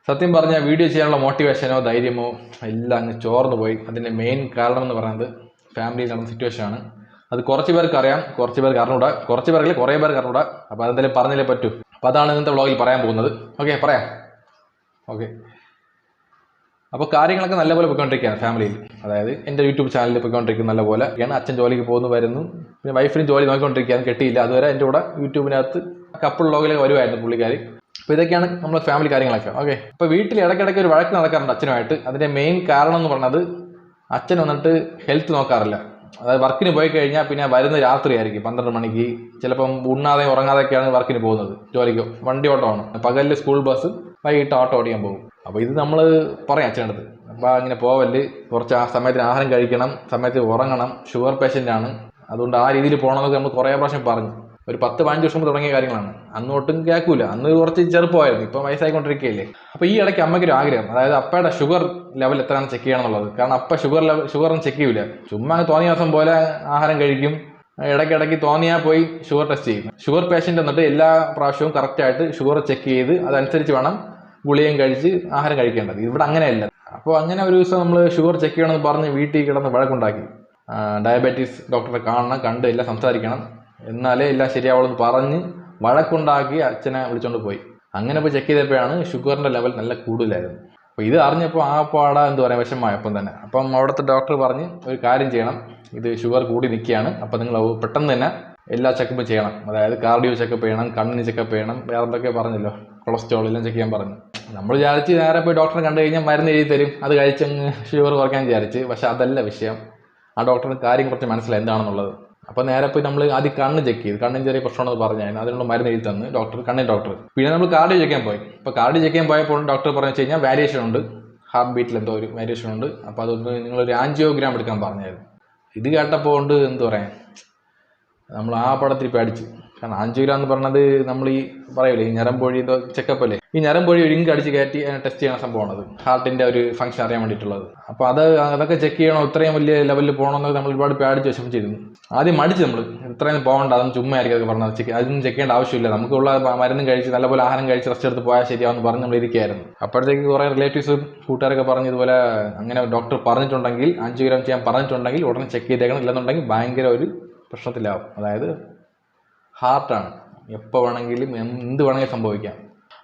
സത്യം പറഞ്ഞാൽ വീഡിയോ ചെയ്യാനുള്ള മോട്ടിവേഷനോ ധൈര്യമോ എല്ലാം അങ്ങ് ചോർന്നു പോയി. അതിൻ്റെ മെയിൻ കാരണം എന്ന് പറയുന്നത് ഫാമിലിയിൽ നടന്ന സിറ്റുവേഷനാണ്. അത് കുറച്ച് പേർക്ക് അറിയാം, കുറച്ച് പേർക്ക് അറിഞ്ഞൂടാ, കുറച്ച് പേർക്കില്ല കുറേ പേർക്ക് അറിഞ്ഞൂടാ. അപ്പോൾ അതെന്തായാലും പറഞ്ഞില്ലേ പറ്റൂ. അപ്പോൾ അതാണ് ഇന്നത്തെ വ്ളോഗിൽ പറയാൻ പോകുന്നത്. ഓക്കെ, പറയാം. ഓക്കെ, അപ്പോൾ കാര്യങ്ങളൊക്കെ നല്ലപോലെ പോയിക്കൊണ്ടിരിക്കുകയാണ് ഫാമിലിയിൽ. അതായത് എൻ്റെ യൂട്യൂബ് ചാനലിൽ പോയിക്കൊണ്ടിരിക്കുന്ന നല്ലപോലെ. അച്ഛൻ ജോലിക്ക് പോകുന്നു വരുന്നു, പിന്നെ വൈഫിനും ജോലി നോക്കിക്കൊണ്ടിരിക്കുകയാണ്, കെട്ടിയില്ല. അതുവരെ എൻ്റെ കൂടെ യൂട്യൂബിനകത്ത് കപ്പിൾ വ്ളോഗിലൊക്കെ വരുമായിരുന്നു പുള്ളിക്കാരി. അപ്പോൾ ഇതൊക്കെയാണ് നമ്മുടെ ഫാമിലി കാര്യങ്ങളൊക്കെ. ഓക്കെ, അപ്പോൾ വീട്ടിൽ ഇടയ്ക്കിടയ്ക്ക് ഒരു വഴക്ക് നടക്കാറുണ്ട് അച്ഛനുമായിട്ട്. അതിൻ്റെ മെയിൻ കാരണം എന്ന് പറഞ്ഞത് അച്ഛൻ വന്നിട്ട് ഹെൽത്ത് നോക്കാറില്ല. അതായത് വർക്കിന് പോയി കഴിഞ്ഞാൽ പിന്നെ വരുന്ന രാത്രിയായിരിക്കും 12 മണിക്ക്. ചിലപ്പം ഉണ്ണാതെ ഉറങ്ങാതെയൊക്കെയാണ് വർക്കിന് പോകുന്നത്. ജോലിക്ക് വണ്ടി ഓട്ടമാണ്. പകലിൽ സ്കൂൾ ബസ്, വൈകിട്ട് ഓട്ടോ ഓടിക്കാൻ പോകും. അപ്പോൾ ഇത് നമ്മൾ പറയാം അച്ഛനടുത്ത്, അപ്പോൾ അങ്ങനെ പോവല്ല്, കുറച്ച് ആ സമയത്തിന് ആഹാരം കഴിക്കണം, സമയത്ത് ഉറങ്ങണം, ഷുഗർ പേഷ്യൻ്റാണ്, അതുകൊണ്ട് ആ രീതിയിൽ പോകണമെന്നൊക്കെ നമ്മൾ കുറേ പ്രാവശ്യം പറഞ്ഞു. ഒരു 10-15 വർഷം തുടങ്ങിയ കാര്യങ്ങളാണ്. അന്ന് ഒട്ടും കേൾക്കൂല. അന്ന് കുറച്ച് ചെറുപ്പമായിരുന്നു, ഇപ്പം വയസ്സായിക്കൊണ്ടിരിക്കുകയല്ലേ. അപ്പോൾ ഈ ഇടയ്ക്ക് അമ്മയ്ക്കൊരു ആഗ്രഹം, അതായത് അപ്പയുടെ ഷുഗർ ലെവൽ എത്രയാണ് ചെക്ക് ചെയ്യണം എന്നുള്ളത്. കാരണം അപ്പ ഷുഗറും ചെക്ക് ചെയ്യൂല. ചുമ്മാ തോന്നിയ ദിവസം പോലെ ആഹാരം കഴിക്കും. ഇടയ്ക്കിടയ്ക്ക് തോന്നിയാൽ പോയി ഷുഗർ ടെസ്റ്റ് ചെയ്യും. ഷുഗർ പേഷ്യൻ്റ് എന്നിട്ട് എല്ലാ പ്രാവശ്യവും കറക്റ്റായിട്ട് ഷുഗർ ചെക്ക് ചെയ്ത് അതനുസരിച്ച് വേണം ഗുളികയും കഴിച്ച് ആഹാരം കഴിക്കേണ്ടത്. ഇവിടെ അങ്ങനെയല്ല. അപ്പോൾ അങ്ങനെ ഒരു ദിവസം നമ്മൾ ഷുഗർ ചെക്ക് ചെയ്യണമെന്ന് പറഞ്ഞ് വീട്ടിൽ കിടന്ന് വഴക്കുണ്ടാക്കി. ഡയബറ്റീസ് ഡോക്ടറെ കാണണം, കണ്ട് എല്ലാം സംസാരിക്കണം, എന്നാലേ എല്ലാം ശരിയാവുള്ളൂ പറഞ്ഞ് വഴക്കുണ്ടാക്കി അച്ഛനെ വിളിച്ചുകൊണ്ട് പോയി. അങ്ങനെ പോയി ചെക്ക് ചെയ്തപ്പോഴാണ് ഷുഗറിൻ്റെ ലെവൽ നല്ല കൂടുതലായിരുന്നു. അപ്പോൾ ഇത് അറിഞ്ഞപ്പോൾ ആ പാട എന്താ പറയുക വിഷമമായപ്പം തന്നെ. അപ്പം അവിടുത്തെ ഡോക്ടർ പറഞ്ഞ് ഒരു കാര്യം ചെയ്യണം, ഇത് ഷുഗർ കൂടി നിൽക്കുകയാണ്, അപ്പം നിങ്ങൾ പെട്ടെന്ന് തന്നെ എല്ലാ ചെക്കപ്പും ചെയ്യണം. അതായത് കാർഡിയോ ചെക്കപ്പ് ചെയ്യണം, കണ്ണിന് ചെക്കപ്പ് ചെയ്യണം, വേറെ എന്തൊക്കെ പറഞ്ഞല്ലോ, കൊളസ്ട്രോൾ എല്ലാം ചെക്ക് ചെയ്യാൻ പറഞ്ഞു. നമ്മൾ വിചാരിച്ച് നേരെ പോയി ഡോക്ടറെ കണ്ടു കഴിഞ്ഞാൽ മരുന്ന് എഴുതി തരും, അത് കഴിച്ചങ്ങ് ഷുഗർ കുറയ്ക്കാൻ വിചാരിച്ച്. പക്ഷെ അതല്ല വിഷയം. ആ ഡോക്ടറിന് കാര്യം കുറച്ച് മനസ്സിലായി എന്താണെന്നുള്ളത്. അപ്പോൾ നേരെ പോയി നമ്മൾ ആദ്യം കണ്ണ് ചെക്ക് ചെയ്ത്, കണ്ണിന് ചെറിയ പ്രശ്നമാണെന്ന് പറഞ്ഞാൽ അതിനുള്ള മരുന്ന് എഴുതി തന്ന് കണ്ണിൻ ഡോക്ടർ. പിന്നെ നമ്മൾ കാർഡിയോ ചെക്ക് ചെയ്യാൻ പോയി. അപ്പോൾ കാർഡിയോ ചെക്ക് ചെയ്യാൻ പോയപ്പോൾ ഡോക്ടർ പറഞ്ഞു വെച്ച് കഴിഞ്ഞാൽ വാരിയേഷൻ ഉണ്ട്, ഹാർട്ട് ബീറ്റിൽ എന്തോ ഒരു വാരിയേഷൻ ഉണ്ട്. അപ്പോൾ അതൊന്ന് നിങ്ങളൊരു ആൻജിയോഗ്രാം എടുക്കാൻ പറഞ്ഞായിരുന്നു. ഇത് കേട്ടപ്പോൾ കൊണ്ട് എന്താ പറയാ, നമ്മൾ ആ പടത്തിൽ പേടിച്ചു. കാരണം ആൻജിയോഗ്രാം എന്ന് പറഞ്ഞത് നമ്മൾ ഈ പറയൂലേ, ഈ ഞരമ്പൊഴി എന്തോ ചെക്കപ്പ് അല്ലേ, ഈ ഞരമ്പൊഴി ഒരു ഇങ്ക് അടിച്ച് കയറ്റി അതിനെ ടെസ്റ്റ് ചെയ്യുന്ന സംഭവമാണത്, ഹാർട്ടിൻ്റെ ഒരു ഫംഗ്ഷൻ അറിയാൻ വേണ്ടിയിട്ടുള്ളത്. അപ്പോൾ അതൊക്കെ ചെക്ക് ചെയ്യണോ, ഇത്രയും വലിയ ലെവലിൽ പോകണമെന്നൊക്കെ നമ്മൾ ഒരുപാട് പേടിച്ച് വിഷമിച്ചിരുന്നു. ആദ്യം മടിച്ച് നമ്മൾ ഇത്രയും പോകണ്ട, അതൊന്നും ചുമ്മാ ആയിരിക്കും അതൊക്കെ പറഞ്ഞത്, അതൊന്നും ചെക്ക് ചെയ്യേണ്ട ആവശ്യമില്ല, നമുക്കുള്ള മരുന്നും കഴിച്ച് നല്ലപോലെ ആഹാരം കഴിച്ച് റെസ്റ്റ് എടുത്ത് പോയാൽ ശരിയാവെന്ന് പറഞ്ഞ് നമ്മൾ ഇരിക്കുകയായിരുന്നു. അപ്പോഴത്തേക്ക് കുറേ റിലേറ്റീവ്സും കൂട്ടുകാരൊക്കെ പറഞ്ഞ് ഇതുപോലെ അങ്ങനെ ഡോക്ടർ പറഞ്ഞിട്ടുണ്ടെങ്കിൽ, ആൻജിയോഗ്രാം ചെയ്യാൻ പറഞ്ഞിട്ടുണ്ടെങ്കിൽ ഉടനെ ചെക്ക് ചെയ്തേക്കണം, ഇല്ലെന്നുണ്ടെങ്കിൽ ഭയങ്കര ഒരു പ്രശ്നത്തിലാവും. അതായത് ഹാർട്ടാണ്, എപ്പോൾ വേണമെങ്കിലും എന്ത് വേണമെങ്കിലും സംഭവിക്കാം.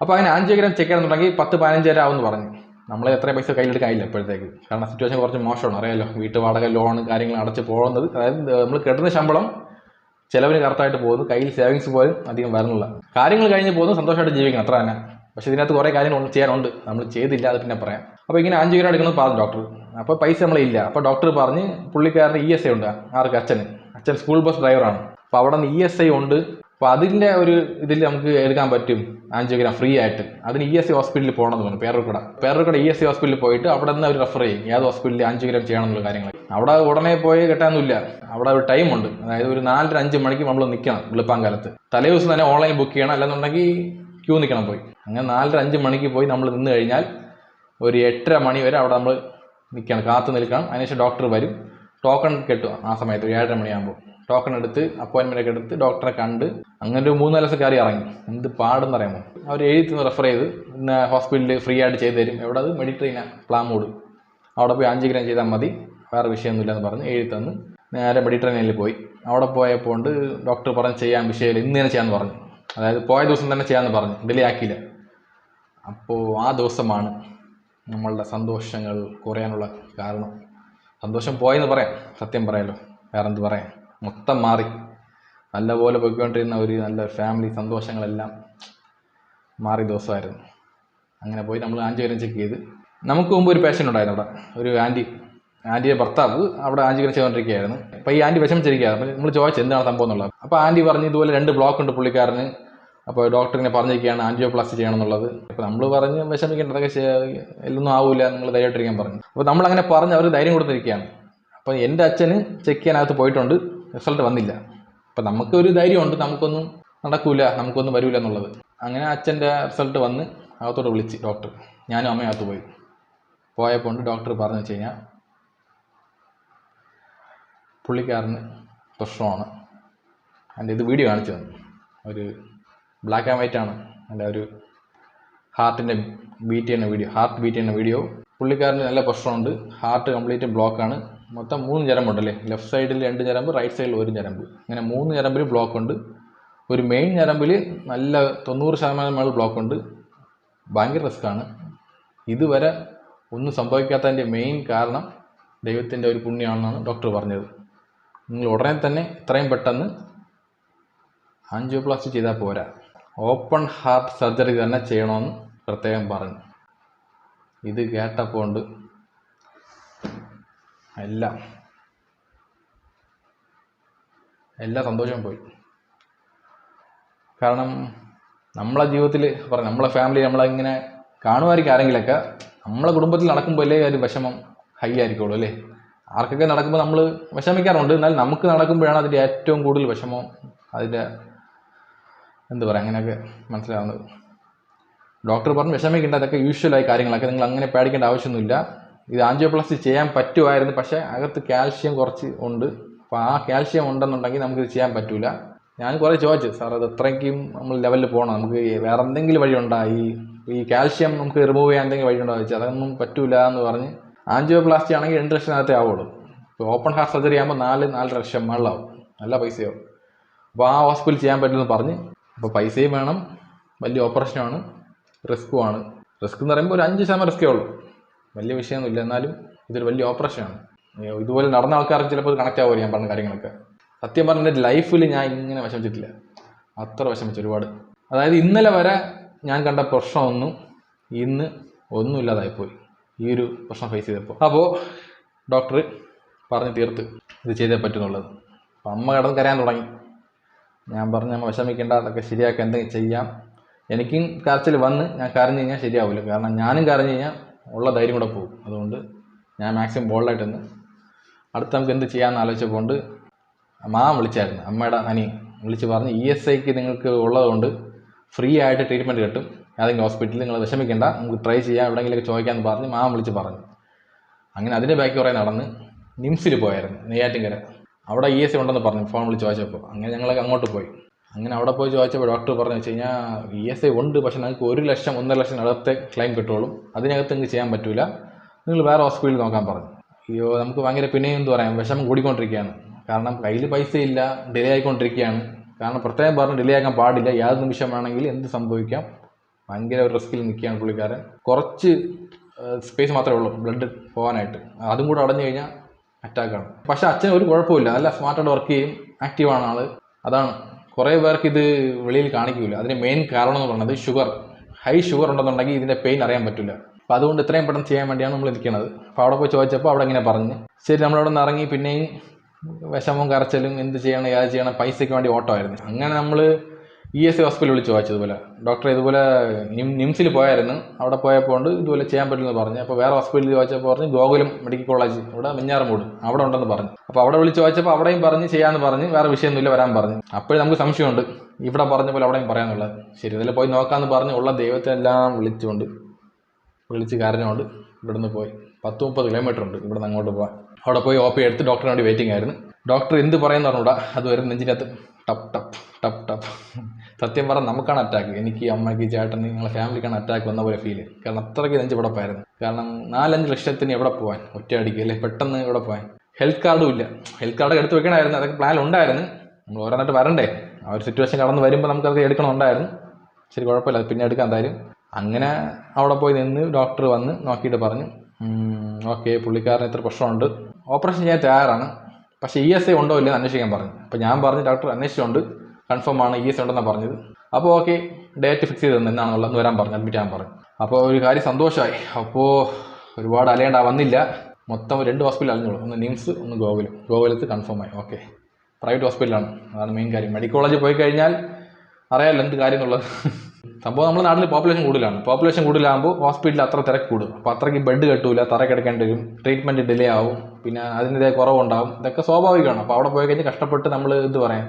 അപ്പോൾ അങ്ങനെ ആൻജിയോഗ്രാം ചെക്ക് ചെയ്യണമെന്നുണ്ടെങ്കിൽ 10-15 ആവുമെന്ന് പറഞ്ഞു. നമ്മൾ എത്ര പൈസ കയ്യിലെടുക്കാനില്ല ഇപ്പോഴത്തേക്ക്, കാരണം സിറ്റുവേഷൻ കുറച്ച് മോശമാണ്, അറിയാമല്ലോ. വീട്ടു വാടക, ലോണ്, കാര്യങ്ങൾ അടച്ച് പോകുന്നത്, അതായത് നമ്മൾ കിട്ടുന്ന ശമ്പളം ചിലവിന് കറക്റ്റായിട്ട് പോകുന്നു, കയ്യിൽ സേവിങ്സ് പോലും അധികം വരുന്നില്ല. കാര്യങ്ങൾ കഴിഞ്ഞ് പോകുന്നു, സന്തോഷമായിട്ട് ജീവിക്കണം, അത്ര തന്നെ. പക്ഷേ ഇതിനകത്ത് കുറേ കാര്യങ്ങൾ ചെയ്യാനുണ്ട്, നമ്മൾ ചെയ്തില്ല, അത് പിന്നെ പറയാം. അപ്പോൾ ഇങ്ങനെ ആൻജിയോഗ്രാം എടുക്കണമെന്ന് പറഞ്ഞു ഡോക്ടർ. അപ്പോൾ പൈസ നമ്മളില്ല. അപ്പോൾ ഡോക്ടർ പറഞ്ഞ് പുള്ളിക്കാരന് ESI ഉണ്ട്. ആർക്ക്? അച്ഛൻ സ്കൂൾ ബസ് ഡ്രൈവറാണ്. അപ്പോൾ അവിടെ നിന്ന് ESI ഉണ്ട്. അപ്പോൾ അതിൻ്റെ ഒരു ഇതിൽ നമുക്ക് എടുക്കാൻ പറ്റും ആൻജിയോഗ്രാം ഫ്രീ ആയിട്ട്. അതിന് ESI ഹോസ്പിറ്റലിൽ പോകണമെന്ന് പറഞ്ഞു, പേരൂർക്കട ESI ഹോസ്പിറ്റലിൽ പോയിട്ട് അവിടെ നിന്ന് അവർ റെഫർ ചെയ്യും ഏത് ഹോസ്പിറ്റലിൽ ആൻജിയോഗ്രാം ചെയ്യണമെന്നുള്ള കാര്യങ്ങൾ. അവിടെ ഉടനെ പോയി കിട്ടാനൊന്നുമില്ല, അവിടെ ഒരു ടൈമുണ്ട്. അതായത് ഒരു 4-5 മണിക്ക് നമ്മൾ നിൽക്കണം വെളുപ്പാങ്കാലത്ത്. തലേ ദിവസം തന്നെ ഓൺലൈൻ ബുക്ക് ചെയ്യണം, അല്ലെന്നുണ്ടെങ്കിൽ ക്യൂ നിൽക്കണം പോയി. അങ്ങനെ 4-5 മണിക്ക് പോയി നമ്മൾ നിന്ന് കഴിഞ്ഞാൽ ഒരു 8:30 മണി വരെ അവിടെ നമ്മൾ നിൽക്കണം, കാത്തു നിൽക്കണം. അതിനുശേഷം ഡോക്ടർ വരും, ടോക്കൺ കിട്ടും. ആ സമയത്ത് 7:30 മണിയാകുമ്പോൾ ടോക്കൺ എടുത്ത് അപ്പോയിൻമെൻ്റ് ഒക്കെ എടുത്ത് ഡോക്ടറെ കണ്ട് അങ്ങനെ ഒരു 3-4 ദിവസം കയറി ഇറങ്ങി. എന്ത് പാടെന്ന് അറിയാമോ, അവർ എഴുതി റെഫർ ചെയ്ത് ഇന്ന് ഹോസ്പിറ്റലിൽ ഫ്രീ ആയിട്ട് ചെയ്ത് തരും. എവിടെ? അത് മെഡിട്രീന പ്ലാമൂട്. അവിടെ പോയി ആൻജിയോഗ്രാം ചെയ്താൽ മതി, വേറെ വിഷയമൊന്നുമില്ലെന്ന് പറഞ്ഞ് എഴുതി തന്ന് നേരെ മെഡിട്രീനയിൽ പോയി. അവിടെ പോയപ്പോൾ ഡോക്ടർ പറഞ്ഞ് ചെയ്യാൻ വിഷയമില്ല, ഇന്ന് തന്നെ ചെയ്യാമെന്ന് പറഞ്ഞു. അതായത് പോയ ദിവസം തന്നെ ചെയ്യാമെന്ന് പറഞ്ഞു, ഡിലേ ആക്കിയില്ല. അപ്പോൾ ആ ദിവസമാണ് നമ്മളുടെ സന്തോഷങ്ങൾ കുറയാനുള്ള കാരണം. സന്തോഷം പോയെന്ന് പറയാം, സത്യം പറയാലോ, വേറെ എന്ത് പറയാം. മൊത്തം മാറി. നല്ലപോലെ പോയിക്കൊണ്ടിരുന്ന ഒരു നല്ല ഫാമിലി സന്തോഷങ്ങളെല്ലാം മാറി ദിവസമായിരുന്നു. അങ്ങനെ പോയി നമ്മൾ ആൻജിയോഗ്രാം ചെക്ക് ചെയ്ത്. നമുക്ക് മുമ്പ് ഒരു പേഷ്യൻ്റ് ഉണ്ടായിരുന്നു അവിടെ, ഒരു ആൻറ്റിയുടെ ഭർത്താവ് അവിടെ ആൻജിയോഗ്രാം ചെയ്തുകൊണ്ടിരിക്കുകയായിരുന്നു. അപ്പോൾ ഈ ആൻറ്റി വിഷമിച്ചിരിക്കുകയാണ്. അപ്പോൾ നമ്മൾ ചോദിച്ചു എന്താണ് സംഭവം എന്നുള്ളത്. അപ്പോൾ ആൻറ്റി പറഞ്ഞ് ഇതുപോലെ 2 ബ്ലോക്ക് ഉണ്ട് പുള്ളിക്കാരന്. അപ്പോൾ ഡോക്ടറിനെ പറഞ്ഞിരിക്കുകയാണ് ആൻജിയോപ്ലാസ്റ്റി ചെയ്യണം എന്നുള്ളത്. അപ്പോൾ നമ്മൾ പറഞ്ഞ് വിഷമിക്കേണ്ട, അതൊക്കെ എല്ലൊന്നും ആവില്ല, നിങ്ങൾ ധൈര്യമായിട്ടിരിക്കാൻ പറഞ്ഞു. അപ്പോൾ നമ്മളങ്ങനെ പറഞ്ഞ് അവർ ധൈര്യം കൊടുത്തിരിക്കുകയാണ്. അപ്പോൾ എൻ്റെ അച്ഛന് ചെക്ക് ചെയ്യാനകത്ത് പോയിട്ടുണ്ട്, റിസൾട്ട് വന്നില്ല. അപ്പം നമുക്കൊരു ധൈര്യമുണ്ട്, നമുക്കൊന്നും നടക്കൂല, നമുക്കൊന്നും വരില്ല എന്നുള്ളത്. അങ്ങനെ അച്ഛൻ്റെ റിസൾട്ട് വന്ന് അകത്തോട്ട് വിളിച്ച് ഡോക്ടർ, ഞാനും അമ്മയും അകത്ത് പോയപ്പോൾ ഡോക്ടർ പറഞ്ഞു വെച്ച് കഴിഞ്ഞാൽ പുള്ളിക്കാരന് പ്രശ്നമാണ്. എൻ്റെ ഇത് വീഡിയോ കാണിച്ചു തന്നു, ഒരു ബ്ലാക്ക് ആൻഡ് വൈറ്റ് ആണ്. എൻ്റെ ഒരു ഹാർട്ടിൻ്റെ ബീറ്റ് ചെയ്യുന്ന വീഡിയോ, ഹാർട്ട് ബീറ്റ് ചെയ്യുന്ന വീഡിയോ. പുള്ളിക്കാരന് നല്ല പ്രശ്നമുണ്ട്, ഹാർട്ട് കംപ്ലീറ്റ് ബ്ലോക്കാണ്. മൊത്തം 3 ഞരമ്പുണ്ടല്ലേ, ലെഫ്റ്റ് സൈഡിൽ 2 ഞരമ്പ്, റൈറ്റ് സൈഡിൽ 1 ഞരമ്പ്, അങ്ങനെ 3 ഞരമ്പിൽ ബ്ലോക്ക് ഉണ്ട്. ഒരു മെയിൻ ഞരമ്പിൽ നല്ല 90% മേളിൽ ബ്ലോക്ക് ഉണ്ട്. ഭയങ്കര റിസ്ക്കാണ്. ഇതുവരെ ഒന്നും സംഭവിക്കാത്തതിൻ്റെ മെയിൻ കാരണം ദൈവത്തിൻ്റെ ഒരു പുണ്യമാണെന്നാണ് ഡോക്ടർ പറഞ്ഞത്. നിങ്ങൾ ഉടനെ തന്നെ എത്രയും പെട്ടെന്ന് ആൻജിയോപ്ലാസ്റ്റി ചെയ്താൽ പോരാ, ഓപ്പൺ ഹാർട്ട് സർജറി തന്നെ ചെയ്യണമെന്ന് പ്രത്യേകം പറഞ്ഞു. ഇത് കേട്ടപ്പോൾ ഉണ്ട് എല്ലാ സന്തോഷവും പോയി. കാരണം നമ്മളെ ജീവിതത്തിൽ നമ്മളെ ഫാമിലി നമ്മളിങ്ങനെ കാണുമായിരിക്കും ആരെങ്കിലൊക്കെ, നമ്മളെ കുടുംബത്തിൽ നടക്കുമ്പോൾ അല്ലേ ഒരു വിഷമം ഹൈ ആയിരിക്കുള്ളൂ അല്ലേ. ആർക്കൊക്കെ നടക്കുമ്പോൾ നമ്മൾ വിഷമിക്കാറുണ്ട്, എന്നാൽ നമുക്ക് നടക്കുമ്പോഴാണ് അതിൻ്റെ ഏറ്റവും കൂടുതൽ വിഷമം, അതിൻ്റെ അങ്ങനെയൊക്കെ മനസ്സിലാവുന്നത്. ഡോക്ടർ പറഞ്ഞ് വിഷമിക്കേണ്ട, അതൊക്കെ യൂഷ്വലായ കാര്യങ്ങളൊക്കെ, നിങ്ങൾ അങ്ങനെ പേടിക്കേണ്ട ആവശ്യമൊന്നുമില്ല. ഇത് ആൻജിയോപ്ലാസ്റ്റി ചെയ്യാൻ പറ്റുമായിരുന്നു, പക്ഷേ അകത്ത് കാൽഷ്യം കുറച്ച് ഉണ്ട്. അപ്പോൾ ആ കാൽഷ്യം ഉണ്ടെന്നുണ്ടെങ്കിൽ നമുക്കിത് ചെയ്യാൻ പറ്റില്ല. ഞാൻ കുറേ ചോദിച്ചു, സാർ അത് എത്രയ്ക്കും നമ്മൾ ലെവലിൽ പോകണം, നമുക്ക് വേറെ എന്തെങ്കിലും വഴിയുണ്ടോ, ഈ കാൽഷ്യം നമുക്ക് റിമൂവ് ചെയ്യാൻ എന്തെങ്കിലും വഴിയുണ്ടോ ചോദിച്ചാൽ അതൊന്നും പറ്റൂല എന്ന് പറഞ്ഞ്. ആൻജിയോപ്ലാസ്റ്റി ആണെങ്കിൽ 2 ലക്ഷത്തിനകത്തേ ആവുള്ളൂ. ഇപ്പോൾ ഓപ്പൺ ഹാർട്ട് സർജറി ആകുമ്പോൾ 4 ലക്ഷം മുകളിലാവും, നല്ല പൈസയാവും. അപ്പോൾ ആ ഹോസ്പിറ്റലിൽ ചെയ്യാൻ പറ്റുമെന്ന് പറഞ്ഞ്. അപ്പോൾ പൈസയും വേണം, വലിയ ഓപ്പറേഷനാണ്, റിസ്ക്കുമാണ്. റിസ്ക് എന്ന് പറയുമ്പോൾ ഒരു 5% റിസ്ക്കേ ഉള്ളൂ, വലിയ വിഷയമൊന്നുമില്ല. എന്നാലും ഇതൊരു വലിയ ഓപ്പറേഷനാണ്. ഇതുപോലെ നടന്ന ആൾക്കാർക്ക് ചിലപ്പോൾ കണക്റ്റ് ആവുമല്ലോ ഞാൻ പറഞ്ഞ കാര്യങ്ങളൊക്കെ. സത്യം പറഞ്ഞ എൻ്റെ ലൈഫിൽ ഞാൻ ഇങ്ങനെ വിഷമിച്ചിട്ടില്ല, അത്ര വിഷമിച്ചു ഒരുപാട്. അതായത് ഇന്നലെ വരെ ഞാൻ കണ്ട പ്രശ്നമൊന്നും ഇന്ന് ഒന്നുമില്ലാതായിപ്പോയി, ഈ ഒരു പ്രശ്നം ഫേസ് ചെയ്തപ്പോൾ. അപ്പോൾ ഡോക്ടർ പറഞ്ഞ് തീർത്ത് ഇത് ചെയ്തേ പറ്റുന്നുള്ളത്. അപ്പം അമ്മ കിടന്ന് കരയാൻ തുടങ്ങി. ഞാൻ പറഞ്ഞു, അമ്മ വിഷമിക്കേണ്ട, അതൊക്കെ ശരിയാക്കാൻ എന്തെങ്കിലും ചെയ്യാം. എനിക്കും കരച്ചിൽ വന്ന് ഞാൻ കരഞ്ഞു കഴിഞ്ഞാൽ ശരിയാവില്ല, കാരണം ഞാനും കരഞ്ഞു കഴിഞ്ഞാൽ ഉള്ള ധൈര്യം കൂടെ പോകും. അതുകൊണ്ട് ഞാൻ മാക്സിമം ബോൾഡായിട്ടൊന്ന് അടുത്ത് നമുക്ക് എന്ത് ചെയ്യാമെന്ന് ആലോചിച്ചപ്പോൾ മാം വിളിച്ചായിരുന്നു, അമ്മയുടെ അനി വിളിച്ച് പറഞ്ഞ് ESIക്ക് നിങ്ങൾക്ക് ഉള്ളതുകൊണ്ട് ഫ്രീ ആയിട്ട് ട്രീറ്റ്മെൻറ്റ് കിട്ടും ഏതെങ്കിലും ഹോസ്പിറ്റലിൽ, നിങ്ങൾ വിഷമിക്കേണ്ട, നമുക്ക് ട്രൈ ചെയ്യാം, എവിടെയെങ്കിലൊക്കെ ചോദിക്കാമെന്ന് പറഞ്ഞ് മാം വിളിച്ച് പറഞ്ഞു. അങ്ങനെ അതിൻ്റെ ബാക്കി കുറേ നടന്ന് നിംസിൽ പോയായിരുന്നു, നെയ്യാറ്റിൻകര. അവിടെ ESI ഉണ്ടെന്ന് പറഞ്ഞു ഫോൺ വിളിച്ച് ചോദിച്ചപ്പോൾ. അങ്ങനെ ഞങ്ങളൊക്കെ അങ്ങോട്ട് പോയി. അങ്ങനെ അവിടെ പോയി ചോദിച്ചപ്പോൾ ഡോക്ടർ പറഞ്ഞു വെച്ച് കഴിഞ്ഞാൽ ESI ഉണ്ട്, പക്ഷേ നിങ്ങൾക്ക് 1 ലക്ഷം 1.5 ലക്ഷം അടുത്തെ ക്ലെയിം കിട്ടുള്ളൂ, അതിനകത്ത് നിങ്ങൾക്ക് ചെയ്യാൻ പറ്റില്ല, നിങ്ങൾ വേറെ ഹോസ്പിറ്റലിൽ നോക്കാൻ പറഞ്ഞു. അയ്യോ, നമുക്ക് ഭയങ്കര പിന്നെയും എന്ത് പറയാം, വിഷമം കൂടിക്കൊണ്ടിരിക്കുകയാണ്. കാരണം കയ്യിൽ പൈസ ഇല്ല, ഡിലേ ആയിക്കൊണ്ടിരിക്കുകയാണ്. കാരണം പ്രത്യേകം പറഞ്ഞ് ഡിലേ ആക്കാൻ പാടില്ല, യാതൊരു നിമിഷം വേണമെങ്കിൽ എന്ത് സംഭവിക്കാം. ഭയങ്കര ഒരു റിസ്കിൽ നിൽക്കുകയാണ് പുള്ളിക്കാരൻ. കുറച്ച് സ്പേസ് മാത്രമേ ഉള്ളൂ ബ്ലഡ് പോകാനായിട്ട്, അതും കൂടെ അടഞ്ഞു കഴിഞ്ഞാൽ അറ്റാക്കാണ്. പക്ഷേ അച്ഛൻ ഒരു കുഴപ്പമില്ല, നല്ല സ്മാർട്ടായിട്ട് വർക്ക് ചെയ്യും, ആക്റ്റീവാണ് ആൾ. അതാണ് കുറേ പേർക്ക് ഇത് വെളിയിൽ കാണിക്കില്ല. അതിന് മെയിൻ കാരണം എന്ന് പറയുന്നത് ഹൈ ഷുഗർ ഉണ്ടെന്നുണ്ടെങ്കിൽ ഇതിൻ്റെ പെയിൻ അറിയാൻ പറ്റില്ല. അപ്പോൾ അതുകൊണ്ട് എത്രയും പെട്ടെന്ന് ചെയ്യാൻ വേണ്ടിയാണ് നമ്മൾ ഇരിക്കുന്നത്. അപ്പോൾ അവിടെ പോയി ചോദിച്ചപ്പോൾ അവിടെ ഇങ്ങനെ പറഞ്ഞ്. ശരി, നമ്മളവിടെ നിന്ന് ഇറങ്ങി. പിന്നെയും വിഷമവും കരച്ചിലും, എന്ത് ചെയ്യണം ഏത് ചെയ്യണം, പൈസയ്ക്ക് വേണ്ടി ഓട്ടമായിരുന്നു. അങ്ങനെ നമ്മൾ ESI ഹോസ്പിറ്റലിൽ വിളിച്ച് ചോദിച്ചതുപോലെ ഡോക്ടർ ഇതുപോലെ നിംസിൽ പോയായിരുന്നു, അവിടെ പോയപ്പോൾ ഇതുപോലെ ചെയ്യാൻ പറ്റുമെന്ന് പറഞ്ഞു. അപ്പോൾ വേറെ ഹോസ്പിറ്റലിൽ ചോദിച്ചപ്പോൾ പറഞ്ഞ് ഗോകുലം മെഡിക്കൽ കോളേജ് ഇവിടെ മിഞ്ഞാറമൂട് അവിടെ ഉണ്ടെന്ന് പറഞ്ഞു. അപ്പോൾ അവിടെ വിളിച്ച് ചോദിച്ചപ്പോൾ അവിടെയും പറഞ്ഞ് ചെയ്യാമെന്ന് പറഞ്ഞ്, വേറെ വിഷയമൊന്നുമില്ല വരാൻ പറഞ്ഞു. അപ്പോഴും നമുക്ക് സംശയമുണ്ട്, ഇവിടെ പറഞ്ഞ പോലെ അവിടെയും പറയാനുള്ളത്. ശരി, ഇതിൽ പോയി നോക്കാമെന്ന് പറഞ്ഞ് ഉള്ള ദൈവത്തെല്ലാം വിളിച്ച് കരഞ്ഞുകൊണ്ട് ഇവിടുന്ന് പോയി. 10-30 കിലോമീറ്റർ ഉണ്ട് ഇവിടുന്ന് അങ്ങോട്ട് പോകാൻ. അവിടെ പോയി OP എടുത്ത് ഡോക്ടറിന് വേണ്ടി വെയിറ്റിംഗ് ആയിരുന്നു. ഡോക്ടർ എന്ത് പറയുന്ന പറഞ്ഞൂടാ, അതുവരെ നെഞ്ചിനകത്ത് ടപ്പ് ടപ്പ് ടപ്പ് ടപ്പ്. സത്യം പറഞ്ഞാൽ നമുക്കാണ് അറ്റാക്ക്, എനിക്ക്, അമ്മയ്ക്ക്, ചേട്ടന്, നിങ്ങളെ ഫാമിലിക്കാണ് അറ്റാക്ക് വന്ന പോലെ ഫീൽ. കാരണം അത്രയ്ക്ക് നെഞ്ച് ഇവിടെ പോയായിരുന്നു. കാരണം 4-5 ലക്ഷത്തിന് എവിടെ പോകാൻ, ഒറ്റയടിക്ക് അല്ലേ, പെട്ടെന്ന് എവിടെ പോകാൻ. ഹെൽത്ത് കാർഡും ഇല്ല. ഹെൽത്ത് കാർഡ് എടുത്ത് വെക്കണമായിരുന്നു, അതൊക്കെ പ്ലാൻ ഉണ്ടായിരുന്നു. നമ്മൾ ഓരോന്നിട്ട് വരണ്ടേ, ആ ഒരു സിറ്റുവേഷൻ കടന്ന് വരുമ്പോൾ നമുക്കത് എടുക്കണമുണ്ടായിരുന്നു. ശരി, കുഴപ്പമില്ല, പിന്നെ എടുക്കാൻ എന്തായാലും. അങ്ങനെ അവിടെ പോയി നിന്ന് ഡോക്ടർ വന്ന് നോക്കിയിട്ട് പറഞ്ഞു, ഓക്കെ, പുള്ളിക്കാരന് ഇത്ര പ്രശ്നമുണ്ട്, ഓപ്പറേഷൻ ചെയ്യാൻ തയ്യാറാണ്, പക്ഷേ ESI ഉണ്ടോ ഇല്ലെന്ന് അന്വേഷിക്കാൻ പറഞ്ഞു. അപ്പോൾ ഞാൻ പറഞ്ഞു, ഡോക്ടർ അന്വേഷിച്ചുകൊണ്ട് കൺഫേം ആണ്, ESI ഉണ്ടെന്നാണ് പറഞ്ഞത്. അപ്പോൾ ഓക്കെ, ഡേറ്റ് ഫിക്സ് ചെയ്ത് തന്നെ എന്നാണെന്നുള്ളത് വരാൻ പറഞ്ഞു, അഡ്മിറ്റ് ആകാൻ പറഞ്ഞു. അപ്പോൾ ഒരു കാര്യം സന്തോഷമായി. അപ്പോൾ ഒരുപാട് അലയേണ്ട വന്നില്ല, മൊത്തം 2 ഹോസ്പിറ്റൽ അലഞ്ഞോളൂ, ഒന്ന് നിംസ്, ഒന്ന് ഗോകുലത്ത് കൺഫേം ആയി. ഓക്കെ, പ്രൈവറ്റ് ഹോസ്പിറ്റലാണ്, അതാണ് മെയിൻ കാര്യം. മെഡിക്കൽ കോളേജിൽ പോയി കഴിഞ്ഞാൽ അറിയാമല്ലോ എന്ത് കാര്യം എന്നുള്ളത്. സംഭവം നമ്മുടെ നാട്ടിൽ പോപ്പുലേഷൻ കൂടുതലാകുമ്പോൾ ഹോസ്പിറ്റലിൽ അത്ര തിരക്ക് കൂടും. അപ്പോൾ അത്രയ്ക്ക് ബെഡ് കെട്ടൂല, തറ കിടക്കേണ്ടി വരും, ട്രീറ്റ്മെൻറ്റ് ഡിലേ ആവും, പിന്നെ അതിൻ്റെ കുറവുണ്ടാവും. ഇതൊക്കെ സ്വാഭാവികമാണ്. അപ്പോൾ അവിടെ പോയി കഴിഞ്ഞാൽ കഷ്ടപ്പെട്ട് നമ്മൾ എന്ത് പറയാം,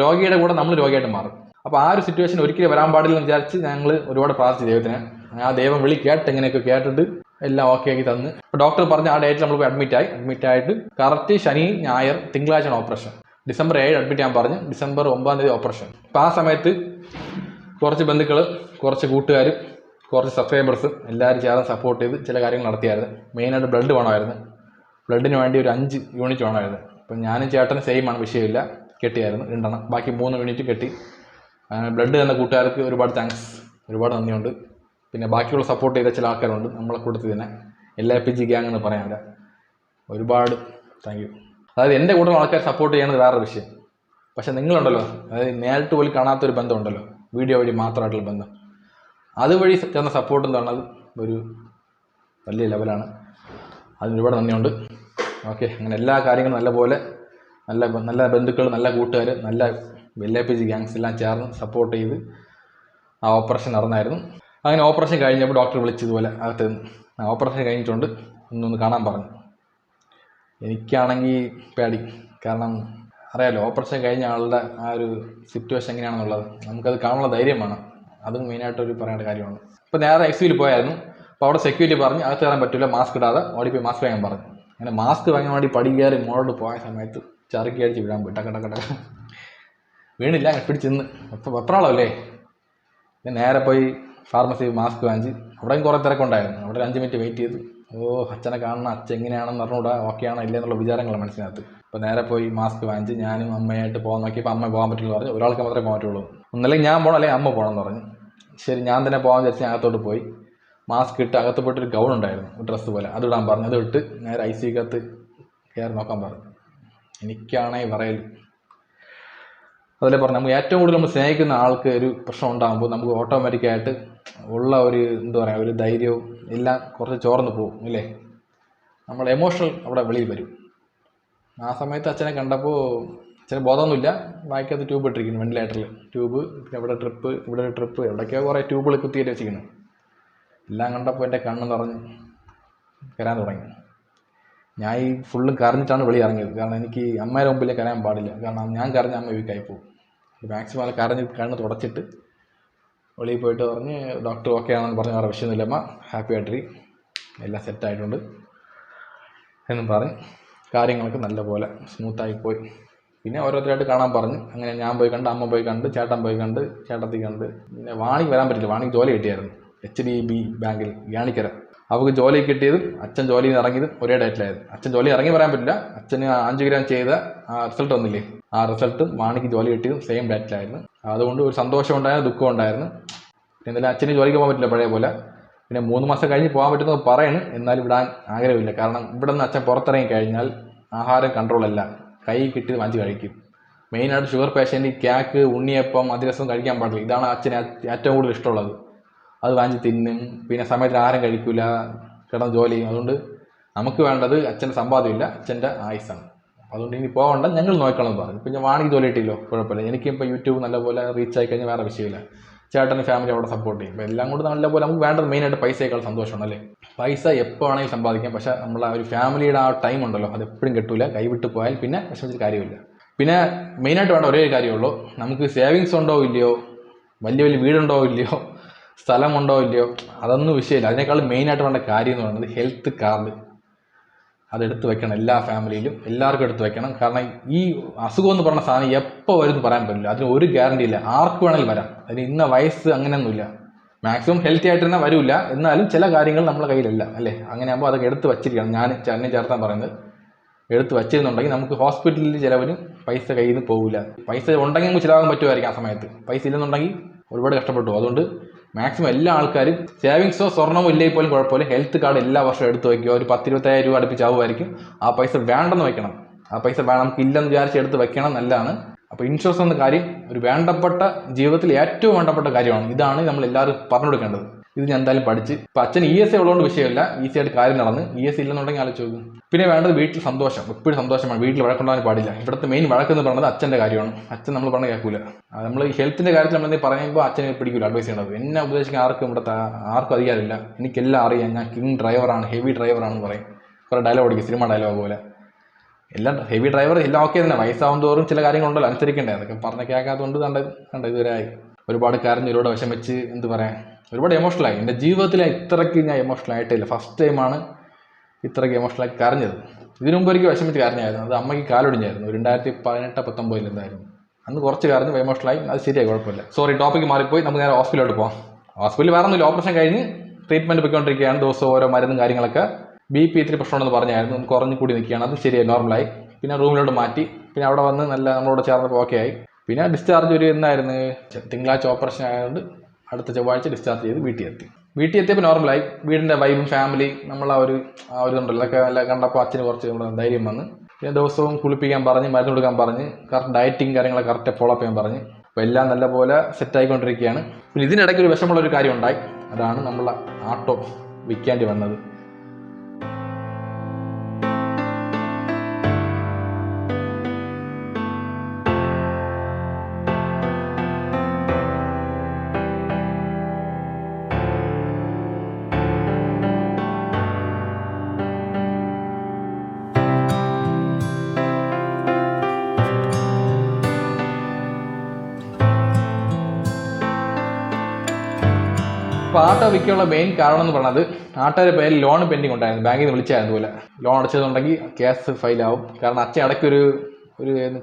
രോഗിയുടെ കൂടെ നമ്മൾ രോഗിയായിട്ട് മാറും. അപ്പോൾ ആ ഒരു സിറ്റുവേഷൻ ഒരിക്കലും വരാൻ പാടില്ലെന്ന് വിചാരിച്ച് ഞങ്ങൾ ഒരുപാട് പ്രാർത്ഥിച്ചു ദൈവത്തിന്. ആ ദൈവം വിളി എങ്ങനെയൊക്കെ കേട്ടിട്ട് എല്ലാം ഓക്കെ ആക്കി തന്ന്. അപ്പോൾ ഡോക്ടർ പറഞ്ഞ ആ ഡേറ്റിൽ നമ്മൾ പോയി അഡ്മിറ്റ് ആയിട്ട് കറക്റ്റ് ശനി ഞായർ തിങ്കളാഴ്ചയാണ് ഓപ്പറേഷൻ. December 7 അഡ്മിറ്റ് ചെയ്യാൻ പറഞ്ഞു, December 9 ഓപ്പറേഷൻ. അപ്പോൾ ആ സമയത്ത് കുറച്ച് ബന്ധുക്കൾ, കുറച്ച് കൂട്ടുകാർ, കുറച്ച് സബ്സ്ക്രൈബേഴ്സ് എല്ലാവരും ചേർന്ന് സപ്പോർട്ട് ചെയ്ത് ചില കാര്യങ്ങൾ നടത്തിയായിരുന്നു. മെയിനായിട്ട് ബ്ലഡ് വേണമായിരുന്നു. ബ്ലഡിന് വേണ്ടി ഒരു 5 യൂണിറ്റ് വേണമായിരുന്നു. അപ്പം ഞാനും ചേട്ടനും സെയിം ആണ്, വിഷയമില്ല, കെട്ടിയായിരുന്നു 2 എണ്ണം. ബാക്കി 3 യൂണിറ്റ് കെട്ടി. ബ്ലഡ് തന്ന കൂട്ടുകാർക്ക് ഒരുപാട് താങ്ക്സ്, ഒരുപാട് നന്ദിയുണ്ട്. പിന്നെ ബാക്കിയുള്ള സപ്പോർട്ട് ചെയ്ത ചില ആൾക്കാരുണ്ട് നമ്മളെ കൂട്ടത്തിൽ തന്നെ, LAPG ഗ്യാങ് എന്ന് പറയാനില്ല, ഒരുപാട് താങ്ക് യു. അതായത് എൻ്റെ കൂടെ ആൾക്കാർ സപ്പോർട്ട് ചെയ്യുന്നത് വേറൊരു വിഷയം. പക്ഷെ നിങ്ങളുണ്ടല്ലോ, അതായത് നേരിട്ട് പോലും കാണാത്തൊരു ബന്ധമുണ്ടല്ലോ, വീഡിയോ വഴി മാത്രമായിട്ടുള്ള ബന്ധം, അതുവഴി തന്ന സപ്പോർട്ട് എന്ന് പറഞ്ഞത് ഒരു വലിയ ലെവലാണ്. അതിന് ഒരുപാട് നന്ദിയുണ്ട്. ഓക്കെ, അങ്ങനെ എല്ലാ കാര്യങ്ങളും നല്ലപോലെ നല്ല ബന്ധുക്കൾ, നല്ല കൂട്ടുകാർ, നല്ല LAPG ഗ്യാങ്സ് എല്ലാം ചേർന്ന് സപ്പോർട്ട് ചെയ്ത് ആ ഓപ്പറേഷൻ നടന്നായിരുന്നു. അങ്ങനെ ഓപ്പറേഷൻ കഴിഞ്ഞപ്പോൾ ഡോക്ടർ വിളിച്ചതുപോലെ അകത്ത് ഓപ്പറേഷൻ കഴിഞ്ഞിട്ടുണ്ട്, ഒന്നൊന്ന് കാണാൻ പറഞ്ഞു. എനിക്കാണെങ്കിൽ പേടി, കാരണം അറിയാലോ ഓപ്പറേഷൻ കഴിഞ്ഞ ആളുടെ ആ ഒരു സിറ്റുവേഷൻ എങ്ങനെയാണെന്നുള്ളത്, നമുക്കത് കാണാനുള്ള ധൈര്യം വേണം. അതും മെയിനായിട്ടൊരു പറയേണ്ട കാര്യമാണ്. ഇപ്പോൾ നേരെ ICUവിൽ പോയായിരുന്നു. അപ്പോൾ അവിടെ സെക്യൂരിറ്റി പറഞ്ഞ് അകത്ത് കയറാൻ പറ്റില്ല, മാസ്ക് ഇടാതെ, ഓടിപ്പോയി മാസ്ക് വാങ്ങാൻ പറഞ്ഞു. അങ്ങനെ മാസ്ക് വാങ്ങാൻ വേണ്ടി പടി കയറി മോളോട് പോയ സമയത്ത് ചറുക്കി അടിച്ച് വിടാൻ പോയി, ടക്ക വീണില്ല, പിടിച്ചിന്ന് വെപ്രാളമല്ലേ. ഞാൻ നേരെ പോയി ഫാർമസി മാസ്ക് വാങ്ങിച്ച്, അവിടെയും കുറേ തിരക്കുണ്ടായിരുന്നു. അവിടെ 5 മിനിറ്റ് വെയിറ്റ് ചെയ്ത്, അച്ഛനെ കാണണം, അച്ഛൻ എങ്ങനെയാണെന്ന് പറഞ്ഞുകൂടാ, ഓക്കെ ആണോ ഇല്ല എന്നുള്ള വിചാരങ്ങളാണ് മനസ്സിനകത്ത്. അപ്പോൾ നേരെ പോയി മാസ്ക് വാങ്ങിച്ച് ഞാനും അമ്മയായിട്ട് പോകാൻ നോക്കിയപ്പോൾ അമ്മ പോകാൻ പറ്റില്ല പറഞ്ഞു. ഒരാൾക്ക് മാത്രമേ പോകാൻ പറ്റുള്ളൂ, ഒന്നല്ലെങ്കിൽ ഞാൻ പോകണം അല്ലെങ്കിൽ അമ്മ പോകണം എന്ന് പറഞ്ഞു. ശരി, ഞാൻ തന്നെ പോകാൻ വിചാരിച്ച് അകത്തോട്ട് പോയി. മാസ്ക് ഇട്ട് അകത്ത് പോയിട്ടൊരു ഗൗൺ ഉണ്ടായിരുന്നു, ഡ്രസ്സ് പോലെ, അത് ഇടാൻ പറഞ്ഞു. അത് ഇട്ട് നേരെ ICUക്കകത്ത് കയറി നോക്കാൻ പറഞ്ഞു. എനിക്കാണെങ്കിൽ പറയൽ അതിലെ പറഞ്ഞു, നമുക്ക് ഏറ്റവും കൂടുതൽ നമ്മൾ സ്നേഹിക്കുന്ന ആൾക്ക് ഒരു പ്രശ്നം ഉണ്ടാകുമ്പോൾ നമുക്ക് ഓട്ടോമാറ്റിക്കായിട്ട് ഉള്ള ഒരു എന്താ പറയുക, ഒരു ധൈര്യവും എല്ലാം കുറച്ച് ചോർന്ന് പോകും ഇല്ലേ. നമ്മൾ എമോഷണൽ അവിടെ വെളിയിൽ വരും. ആ സമയത്ത് അച്ഛനെ കണ്ടപ്പോൾ അച്ഛന് ബോധമൊന്നുമില്ല, ബാക്കിയത് ട്യൂബ് ഇട്ടിരിക്കുന്നു, വെന്റിലേറ്ററിൽ ട്യൂബ്, ഇവിടെ ട്രിപ്പ്, ഇവിടെ ഒരു ട്രിപ്പ്, എവിടേക്കോ കുറേ ട്യൂബുകൾ കുത്തിയിട്ട് വെച്ചിരിക്കുന്നു. എല്ലാം കണ്ടപ്പോൾ എൻ്റെ കണ്ണ് നിറഞ്ഞ് കരാൻ തുടങ്ങി. ഞാൻ ഈ ഫുള്ളും കരഞ്ഞിട്ടാണ് വെളി ഇറങ്ങിയത്. കാരണം എനിക്ക് അമ്മയുടെ മുമ്പിൽ കരയാൻ പാടില്ല, കാരണം ഞാൻ കരഞ്ഞ അമ്മ വീക്കായി പോകും. മാക്സിമം അത് കരഞ്ഞ് കണ്ണ് തുടച്ചിട്ട് വെളിയിൽ പോയിട്ട് പറഞ്ഞ് ഡോക്ടർ ഓക്കെ ആണെന്ന് പറഞ്ഞ് വേറെ വിഷയമൊന്നുമില്ല അമ്മ, ഹാപ്പി ആയിട്ടിരി, എല്ലാം സെറ്റായിട്ടുണ്ട് എന്നും പറഞ്ഞ് കാര്യങ്ങളൊക്കെ നല്ലപോലെ സ്മൂത്തായി പോയി. പിന്നെ ഓരോരുത്തരായിട്ട് കാണാൻ പറഞ്ഞു. അങ്ങനെ ഞാൻ പോയി കണ്ട്, അമ്മ പോയി കണ്ട്, ചേട്ടൻ പോയി കണ്ട്, ചേട്ടത്തി കണ്ട്. പിന്നെ വാണിക്ക് വരാൻ പറ്റില്ല, വാണിക്ക് ജോലി കിട്ടിയായിരുന്നു HDB ബാങ്കിൽ യാണിക്കര. അവർക്ക് ജോലി കിട്ടിയതും അച്ഛൻ ജോലിയിൽ നിന്ന് ഇറങ്ങിയതും ഒരേ ഡേറ്റിലായിരുന്നു. അച്ഛൻ ജോലി ഇറങ്ങി പറയാൻ പറ്റില്ല, അച്ഛന് 5 ഗ്രാം ചെയ്ത ആ റിസൾട്ട് വന്നില്ലേ, ആ റിസൾട്ടും വാണിക്ക് ജോലി കിട്ടിയതും സെയിം ഡേറ്റിലായിരുന്നു. അതുകൊണ്ട് ഒരു സന്തോഷം ഉണ്ടായിരുന്നു, ദുഃഖം ഉണ്ടായിരുന്നു. പിന്നെ എന്തായാലും അച്ഛന് ജോലിക്ക് പോകാൻ പറ്റില്ല പഴയ പോലെ. പിന്നെ 3 മാസം കഴിഞ്ഞ് പോകാൻ പറ്റുന്നത് പറയുന്നു, എന്നാലും വിടാൻ ആഗ്രഹമില്ല. കാരണം ഇവിടെ നിന്ന് അച്ഛൻ പുറത്തിറങ്ങി കഴിഞ്ഞാൽ ആഹാരം കൺട്രോളല്ല, കൈ കിട്ടി വാങ്ങിച്ച് കഴിക്കും. മെയിനായിട്ട് ഷുഗർ പേഷ്യൻ്റ് കേക്ക്, ഉണ്ണിയപ്പം, അതിരസം കഴിക്കാൻ പാടില്ല. ഇതാണ് അച്ഛന് ഏറ്റവും കൂടുതൽ ഇഷ്ടമുള്ളത്. അത് വാങ്ങിച്ച് തിന്നും. പിന്നെ സമയത്തിന് ആഹാരം കഴിക്കില്ല, കിടന്ന് ജോലി ചെയ്യും. അതുകൊണ്ട് നമുക്ക് വേണ്ടത് അച്ഛൻ്റെ സമ്പാദ്യമില്ല, അച്ഛൻ്റെ ആയുസാണ്. അതുകൊണ്ട് ഇനി പോകണ്ട, ഞങ്ങൾ നോക്കണം പറഞ്ഞു. പിന്നെ വാണിക്ക് ജോലി കിട്ടിയല്ലോ, കുഴപ്പമില്ല. എനിക്കിപ്പോൾ യൂട്യൂബ് നല്ലപോലെ റീച്ച് ആയി കഴിഞ്ഞാൽ വേറെ വിഷയമില്ല. ചേട്ടൻ്റെ ഫാമിലി അവിടെ സപ്പോർട്ട് ചെയ്യും. അപ്പോൾ എല്ലാം കൂടെ നല്ലപോലെ നമുക്ക് വേണ്ടത് മെയിനായിട്ട് പൈസയേക്കാൾ സന്തോഷമാണ് അല്ലേ. പൈസ എപ്പോൾ വേണമെങ്കിലും സമ്പാദിക്കാം, പക്ഷേ നമ്മൾ ആ ഒരു ഫാമിലിയുടെ ആ ടൈം ഉണ്ടല്ലോ, അത് എപ്പോഴും കിട്ടൂല. കൈവിട്ട് പോയാൽ പിന്നെ വിഷമിച്ചിട്ട് കാര്യമില്ല. പിന്നെ മെയിനായിട്ട് വേണ്ട ഒരേ കാര്യമുള്ളൂ, നമുക്ക് സേവിങ്സ് ഉണ്ടോ ഇല്ലയോ, വലിയ വലിയ വീടുണ്ടോ ഇല്ലയോ, സ്ഥലമുണ്ടോ ഇല്ലയോ, അതൊന്നും വിഷയമില്ല. അതിനേക്കാളും മെയിനായിട്ട് വേണ്ട കാര്യം എന്ന് പറയുന്നത് ഹെൽത്ത് കാർഡ്. അതെടുത്ത് വെക്കണം, എല്ലാ ഫാമിലിയിലും എല്ലാവർക്കും എടുത്ത് വെക്കണം. കാരണം ഈ അസുഖം എന്ന് പറഞ്ഞ സാധനം എപ്പോൾ വരും എന്ന് പറയാൻ പറ്റില്ല. അതിന് ഒരു ഗ്യാരണ്ടി ഇല്ല, ആർക്ക് വേണമെങ്കിലും വരാം. അതിന് ഇന്ന വയസ്സ് അങ്ങനെയൊന്നുമില്ല. മാക്സിമം ഹെൽത്തി ആയിട്ട് തന്നെ വരില്ല, എന്നാലും ചില കാര്യങ്ങൾ നമ്മളെ കയ്യിലല്ല അല്ലേ. അങ്ങനെ ആകുമ്പോൾ അതൊക്കെ എടുത്ത് വച്ചിരിക്കണം. ഞാൻ എന്നെ ചേർത്താൻ പറയുന്നത്, എടുത്ത് വച്ചിരുന്നുണ്ടെങ്കിൽ നമുക്ക് ഹോസ്പിറ്റലിൽ ചിലവരും പൈസ കയ്യിൽ നിന്ന് പോകില്ല. പൈസ ഉണ്ടെങ്കിൽ നമുക്ക് ചിലവാകാൻ പറ്റുമായിരിക്കും ആ സമയത്ത്, പൈസ ഇല്ലെന്നുണ്ടെങ്കിൽ ഒരുപാട് കഷ്ടപ്പെട്ടു. അതുകൊണ്ട് മാക്സിമം എല്ലാ ആൾക്കാരും സേവിങ്സോ സ്വർണ്ണമോ ഇല്ലെങ്കിൽ പോലും കുഴപ്പമില്ല, ഹെൽത്ത് കാർഡ് എല്ലാ വർഷവും എടുത്ത് വയ്ക്കുക. ഒരു 10-25 രൂപ അടുപ്പിച്ചാവുമായിരിക്കും. ആ പൈസ വേണ്ടെന്ന് വെക്കണം, ആ പൈസ നമുക്ക് ഇല്ലെന്ന് വിചാരിച്ച് എടുത്ത് വെക്കണം, നല്ലതാണ്. അപ്പോൾ ഇൻഷുറൻസ് എന്ന കാര്യം ഒരു വേണ്ടപ്പെട്ട, ജീവിതത്തിൽ ഏറ്റവും വേണ്ടപ്പെട്ട കാര്യമാണ്. ഇതാണ് നമ്മൾ എല്ലാവരും പറഞ്ഞു കൊടുക്കേണ്ടത്. ഇത് ഞാൻ എന്തായാലും പഠിച്ച്, ഇപ്പം അച്ഛൻ ESA ഉള്ളതുകൊണ്ട് വിഷയമില്ല, ഈസി ആയിട്ട് കാര്യം നടന്ന്. ESA ഇല്ലെന്നുണ്ടെങ്കിൽ ആലോചിച്ച് നോക്കും. പിന്നെ വേണ്ടത് വീട്ടിൽ സന്തോഷം, എപ്പോഴും സന്തോഷമാണ്. വീട്ടിൽ വഴക്കുണ്ടാകാൻ പാടില്ല. ഇവിടുത്തെ മെയിൻ വഴക്കെന്ന് പറയുന്നത് അച്ഛൻ്റെ കാര്യമാണ്. അച്ഛൻ നമ്മൾ പറഞ്ഞാൽ കേൾക്കില്ല. നമ്മൾ ഈ ഹെൽത്തിൻ്റെ കാര്യത്തിൽ നമ്മളെന്തെങ്കിലും പറയുമ്പോൾ അച്ഛനെ പിടിക്കില്ല, അഡ്വൈസ് ചെയ്യേണ്ടത്. എന്നെ ഉപദേശിക്കാൻ ഇവിടുത്തെ ആർക്കും അധികാരമില്ല. എനിക്കെല്ലാം അറിയാം, ഞാൻ കിങ് ഡ്രൈവറാണ്, ഹെവി ഡ്രൈവറാണെന്ന് പറയും. കുറേ ഡയലോഗ് അടിക്കും, സിനിമ ഡയലോഗ് പോലെ. എല്ലാം ഹെവി ഡ്രൈവർ എല്ലാം ഓക്കെ തന്നെ, വയസ്സാവും തോറും ചില കാര്യങ്ങളുണ്ടല്ലോ അനുസരിക്കേണ്ടത്. അതൊക്കെ പറഞ്ഞ കേൾക്കാത്തതുകൊണ്ട് കണ്ട ഇതുവരെ ആയി. ഒരുപാട് കരഞ്ഞ്, ഒരുപാട് വിഷമിച്ച്, എന്ത് പറയാൻ, ഒരുപാട് എമോഷണലായി. എൻ്റെ ജീവിതത്തിൽ ഇത്രയ്ക്ക് ഞാൻ എമോഷണൽ ആയിട്ടില്ല. ഫസ്റ്റ് ടൈമാണ് ഇത്രയ്ക്ക് എമോഷണലായി കരഞ്ഞത്. ഇതിനു മുമ്പ് എനിക്ക് വിഷമിച്ച് കരഞ്ഞായിരുന്നു. അത് അമ്മയ്ക്ക് കാലൊടിഞ്ഞായിരുന്നു 2018-19 എന്തായിരുന്നു. അന്ന് കുറച്ച് കരഞ്ഞ് എമോഷണലായി, അത് ശരിയായി, കുഴപ്പമില്ല. സോറി, ടോപ്പിക്ക് മാറിപ്പോയി. നമുക്ക് നേരെ ഹോസ്പിറ്റലിലോട്ട് പോകാം. ഹോസ്പിറ്റലിൽ വേറെ ഒന്നുമില്ല, ഓപ്പറേഷൻ കഴിഞ്ഞ് ട്രീറ്റ്മെൻറ്റ് പോയിക്കൊണ്ടിരിക്കുകയാണ്. ദിവസവും ഓരോ മരുന്നും കാര്യങ്ങളൊക്കെ. BP ഇത്തിരി പ്രശ്നമുണ്ടെന്ന് പറഞ്ഞായിരുന്നു, കുറഞ്ഞു കൂടി നിൽക്കുകയാണ്. അത് ശരിയായി, നോർമലായി. പിന്നെ റൂമിലോട്ട് മാറ്റി. പിന്നെ അവിടെ വന്ന് നല്ല നമ്മളോട് ചേർന്നപ്പോൾ ഓക്കെ ആയി. പിന്നെ ഡിസ്ചാർജ് ഒരു എന്നായിരുന്നു, തിങ്കളാഴ്ച ഓപ്പറേഷൻ ആയതുകൊണ്ട് അടുത്ത ചൊവ്വാഴ്ച ഡിസ്ചാർജ് ചെയ്ത് വീട്ടിൽ എത്തിയപ്പോൾ നോർമലായി. വീടിൻ്റെ വൈബും ഫാമിലി നമ്മൾ ആ ഒരു ഇതുണ്ടല്ലോ, അതൊക്കെ നല്ല കണ്ടപ്പോൾ അച്ഛന് കുറച്ച് ധൈര്യം വന്ന്. പിന്നെ ദിവസവും കുളിപ്പിക്കാൻ പറഞ്ഞ്, മരുന്ന് കൊടുക്കാൻ പറഞ്ഞ്, കറക്റ്റ് ഡയറ്റിങ് കാര്യങ്ങളൊക്കെ കറക്റ്റ് ഫോളോ അപ്പ് ചെയ്യാൻ പറഞ്ഞ്. അപ്പോൾ എല്ലാം നല്ലപോലെ സെറ്റായിക്കൊണ്ടിരിക്കുകയാണ്. പിന്നെ ഇതിനിടയ്ക്ക് ഒരു വിഷമമുള്ളൊരു കാര്യം ഉണ്ടായി. അതാണ് നമ്മളെ ആട്ടോ വിൽക്കേണ്ടി വന്നത്. അപ്പോൾ ആട്ടോ വിൽക്കാനുള്ള മെയിൻ കാരണം എന്ന് പറയുന്നത്, ആട്ടോയുടെ പേരിൽ ലോൺ പെൻഡിങ് ഉണ്ടായിരുന്നു. ബാങ്കിൽ നിന്ന് വിളിച്ചായിരുന്നു പോലെ ലോൺ അടച്ചതുണ്ടെങ്കിൽ കേസ് ഫയലാവും. കാരണം അച്ഛൻ ഇടയ്ക്ക് ഒരു